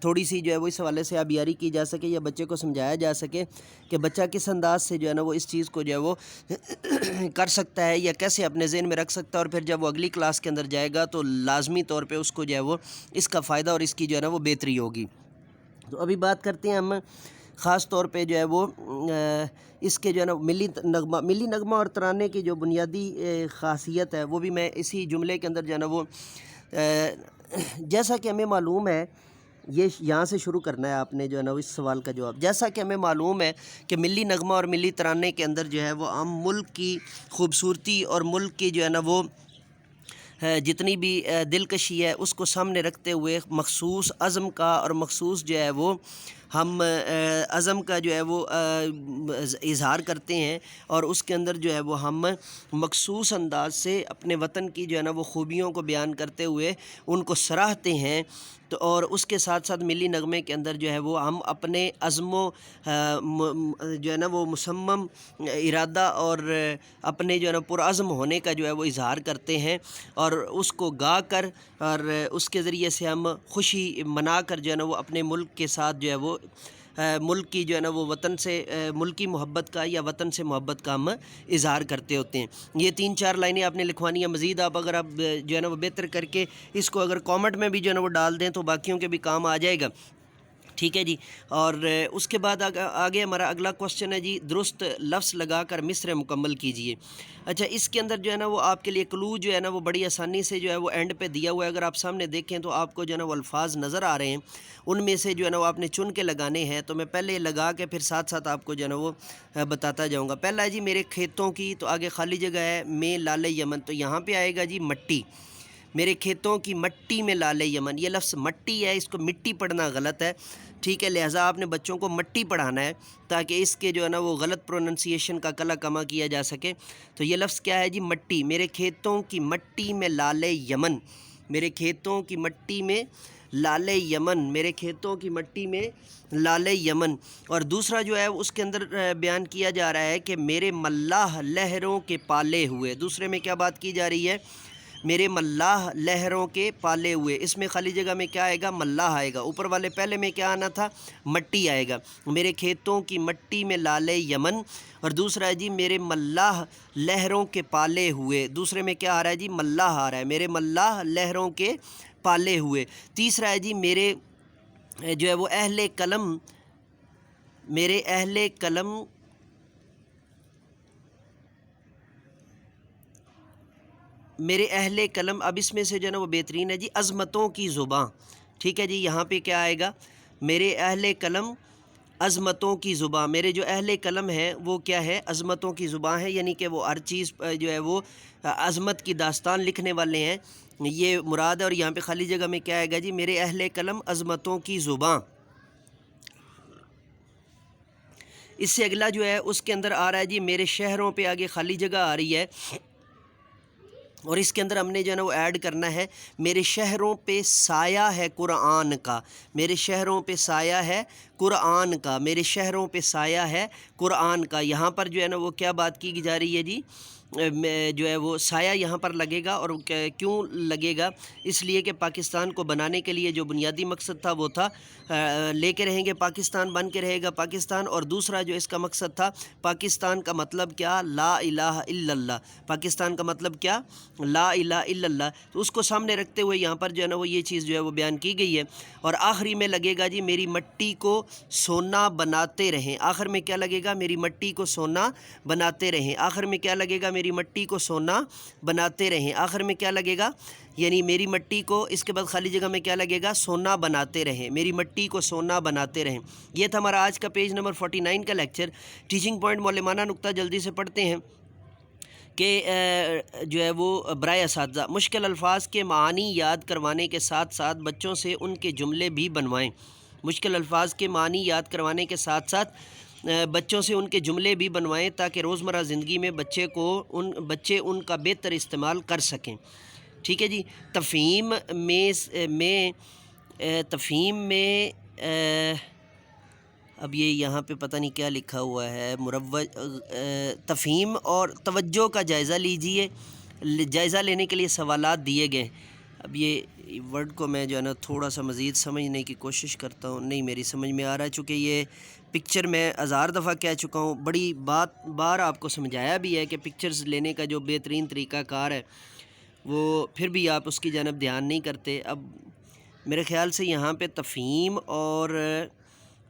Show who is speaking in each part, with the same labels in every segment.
Speaker 1: تھوڑی سی جو ہے وہ اس حوالے سے آبیاری کی جا سکے یا بچے کو سمجھایا جا سکے کہ بچہ کس انداز سے جو ہے نا وہ اس چیز کو جو ہے وہ کر سکتا ہے یا کیسے اپنے ذہن میں رکھ سکتا ہے، اور پھر جب وہ اگلی کلاس کے اندر جائے گا تو لازمی طور پہ اس کو جو ہے وہ اس کا فائدہ اور اس کی جو ہے نا وہ بہتری ہوگی۔ تو ابھی بات کرتے ہیں ہم خاص طور پہ جو ہے وہ اس کے جو ہے نا ملی نغمہ اور ترانے کی جو بنیادی خاصیت ہے وہ بھی میں اسی جملے کے اندر جو ہے نا وہ جیسا کہ ہمیں معلوم ہے، یہ یہاں سے شروع کرنا ہے آپ نے جو ہے نا اس سوال کا جواب۔ جیسا کہ ہمیں معلوم ہے کہ ملی نغمہ اور ملی ترانے کے اندر جو ہے وہ ہم ملک کی خوبصورتی اور ملک کی جو ہے نا وہ جتنی بھی دلکشی ہے اس کو سامنے رکھتے ہوئے مخصوص عزم کا اور مخصوص جو ہے وہ ہم عزم کا جو ہے وہ اظہار کرتے ہیں، اور اس کے اندر جو ہے وہ ہم مخصوص انداز سے اپنے وطن کی جو ہے نا وہ خوبیوں کو بیان کرتے ہوئے ان کو سراہتے ہیں۔ تو اور اس کے ساتھ ساتھ ملی نغمے کے اندر جو ہے وہ ہم اپنے عزم و جو ہے نا وہ مصمم ارادہ اور اپنے جو ہے نا پرعزم ہونے کا جو ہے وہ اظہار کرتے ہیں، اور اس کو گا کر اور اس کے ذریعے سے ہم خوشی منا کر جو ہے نا وہ اپنے ملک کے ساتھ جو ہے وہ ملک کی جو ہے نا وہ وطن سے ملکی محبت کا یا وطن سے محبت کا ہم اظہار کرتے ہوتے ہیں۔ یہ 3-4 لائنیں آپ نے لکھوانی ہیں، مزید آپ اگر آپ جو ہے نا وہ بہتر کر کے اس کو اگر کامنٹ میں بھی جو ہے نا وہ ڈال دیں تو باقیوں کے بھی کام آ جائے گا، ٹھیک ہے جی۔ اور اس کے بعد آگے ہمارا اگلا کوشچن ہے جی، درست لفظ لگا کر مصرع مکمل کیجئے۔ اچھا، اس کے اندر جو ہے نا وہ آپ کے لیے کلو جو ہے نا وہ بڑی آسانی سے جو ہے وہ اینڈ پہ دیا ہوا ہے، اگر آپ سامنے دیکھیں تو آپ کو جو ہے نا وہ الفاظ نظر آ رہے ہیں، ان میں سے جو ہے نا وہ آپ نے چن کے لگانے ہیں، تو میں پہلے لگا کے پھر ساتھ ساتھ آپ کو جو ہے نا وہ بتاتا جاؤں گا۔ پہلا ہے جی میرے کھیتوں کی، تو آگے خالی جگہ ہے، میں لال یمن، تو یہاں پہ آئے گا جی مٹی، میرے کھیتوں کی مٹی میں لال یمن، یہ لفظ مٹی ہے، اس کو مٹی پڑھنا غلط ہے، ٹھیک ہے، لہٰذا آپ نے بچوں کو مٹی پڑھانا ہے تاکہ اس کے جو ہے نا وہ غلط پروننسیشن کا کلا کما کیا جا سکے۔ تو یہ لفظ کیا ہے جی؟ مٹی، میرے کھیتوں کی مٹی میں لال یمن، میرے کھیتوں کی مٹی میں لال یمن، میرے کھیتوں کی مٹی میں لال یمن۔ اور دوسرا جو ہے اس کے اندر بیان کیا جا رہا ہے کہ میرے ملاح لہروں کے پالے ہوئے، دوسرے میں کیا بات کی جا رہی ہے؟ میرے ملاح لہروں کے پالے ہوئے، اس میں خالی جگہ میں کیا آئے گا؟ ملاح آئے گا، اوپر والے پہلے میں کیا آنا تھا؟ مٹی آئے گا، میرے کھیتوں کی مٹی میں لال یمن۔ اور دوسرا ہے جی میرے ملاح لہروں کے پالے ہوئے، دوسرے میں کیا آ رہا ہے جی؟ ملاح آ رہا ہے، میرے ملاح لہروں کے پالے ہوئے۔ تیسرا ہے جی میرے جو ہے وہ اہل قلم، میرے اہل قلم، میرے اہل قلم، اب اس میں سے جو ہے نا وہ بہترین ہے جی عظمتوں کی زباں، ٹھیک ہے جی، یہاں پہ کیا آئے گا؟ میرے اہل قلم عظمتوں کی زباں، میرے جو اہل قلم ہیں وہ کیا ہے؟ عظمتوں کی زباں ہے، یعنی کہ وہ ہر چیز جو ہے وہ عظمت کی داستان لکھنے والے ہیں، یہ مراد ہے۔ اور یہاں پہ خالی جگہ میں کیا آئے گا جی؟ میرے اہل قلم عظمتوں کی زباں۔ اس سے اگلا جو ہے اس کے اندر آ رہا ہے جی میرے شہروں پہ، آگے خالی جگہ آ رہی ہے، اور اس کے اندر ہم نے جو ہے نا وہ ایڈ کرنا ہے میرے شہروں پہ سایہ ہے قرآن کا، میرے شہروں پہ سایہ ہے قرآن کا، میرے شہروں پہ سایہ ہے قرآن کا۔ یہاں پر جو ہے نا وہ کیا بات کی جا رہی ہے جی؟ جو ہے وہ سایہ یہاں پر لگے گا، اور کیوں لگے گا؟ اس لیے کہ پاکستان کو بنانے کے لیے جو بنیادی مقصد تھا وہ تھا لے کے رہیں گے پاکستان، بن کے رہے گا پاکستان، اور دوسرا جو اس کا مقصد تھا پاکستان کا مطلب کیا؟ لا الہ الا اللہ، پاکستان کا مطلب کیا؟ لا الہ الا اللہ، تو اس کو سامنے رکھتے ہوئے یہاں پر جو ہے نا وہ یہ چیز جو ہے وہ بیان کی گئی ہے۔ اور آخری میں لگے گا جی میری مٹی کو سونا بناتے رہیں، آخر میں کیا لگے گا؟ میری مٹی کو سونا بناتے رہیں، آخر میں کیا لگے گا؟ میری مٹی کو سونا بناتے رہیں، آخر میں کیا لگے گا؟ یعنی میری مٹی کو، اس کے بعد خالی جگہ میں کیا لگے گا؟ سونا بناتے رہیں، میری مٹی کو سونا بناتے رہیں۔ یہ تھا ہمارا آج کا پیج نمبر 49 کا لیکچر۔ ٹیچنگ پوائنٹ معلمانہ نقطہ جلدی سے پڑھتے ہیں کہ جو ہے وہ برائے اساتذہ مشکل الفاظ کے معانی یاد کروانے کے ساتھ ساتھ بچوں سے ان کے جملے بھی بنوائیں، مشکل الفاظ کے معنی یاد کروانے کے ساتھ ساتھ بچوں سے ان کے جملے بھی بنوائیں تاکہ روزمرہ زندگی میں بچے ان کا بہتر استعمال کر سکیں، ٹھیک ہے جی۔ تفہیم میں اب یہ یہاں پہ پتہ نہیں کیا لکھا ہوا ہے، تفہیم اور توجہ کا جائزہ لیجئے، جائزہ لینے کے لیے سوالات دیے گئے، اب یہ ورڈ کو میں جو ہے نا تھوڑا سا مزید سمجھنے کی کوشش کرتا ہوں. نہیں میری سمجھ میں آ رہا ہے، چونکہ یہ پکچر میں ہزار دفعہ کہہ چکا ہوں، بڑی بار آپ کو سمجھایا بھی ہے کہ پکچرز لینے کا جو بہترین طریقہ کار ہے وہ پھر بھی آپ اس کی جانب دھیان نہیں کرتے. اب میرے خیال سے یہاں پہ تفہیم اور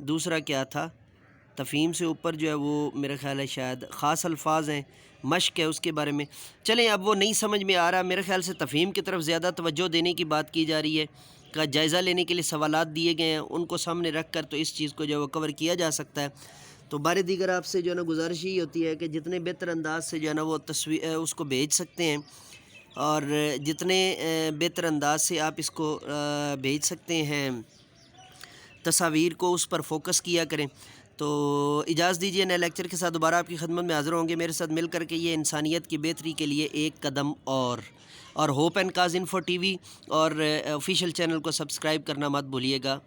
Speaker 1: دوسرا کیا تھا، تفہیم سے اوپر جو ہے وہ میرا خیال ہے شاید خاص الفاظ ہیں، مشق ہے، اس کے بارے میں چلیں. اب وہ نہیں سمجھ میں آ رہا، میرے خیال سے تفہیم کی طرف زیادہ توجہ دینے کی بات کی جا رہی ہے، کا جائزہ لینے کے لیے سوالات دیے گئے ہیں، ان کو سامنے رکھ کر تو اس چیز کو جو ہے وہ کور کیا جا سکتا ہے. تو بارے دیگر آپ سے جو ہے نا گزارش ہی ہوتی ہے کہ جتنے بہتر انداز سے جو ہے نا وہ اس کو بھیج سکتے ہیں، اور جتنے بہتر انداز سے آپ اس کو بھیج سکتے ہیں تصاویر کو، اس پر فوکس کیا کریں. تو اجازت دیجیے، نئے لیکچر کے ساتھ دوبارہ آپ کی خدمت میں حاضر ہوں گے. میرے ساتھ مل کر کے یہ انسانیت کی بہتری کے لیے ایک قدم اور hope and cause info T V اور آفیشیل چینل کو سبسکرائب کرنا مت بھولیے گا.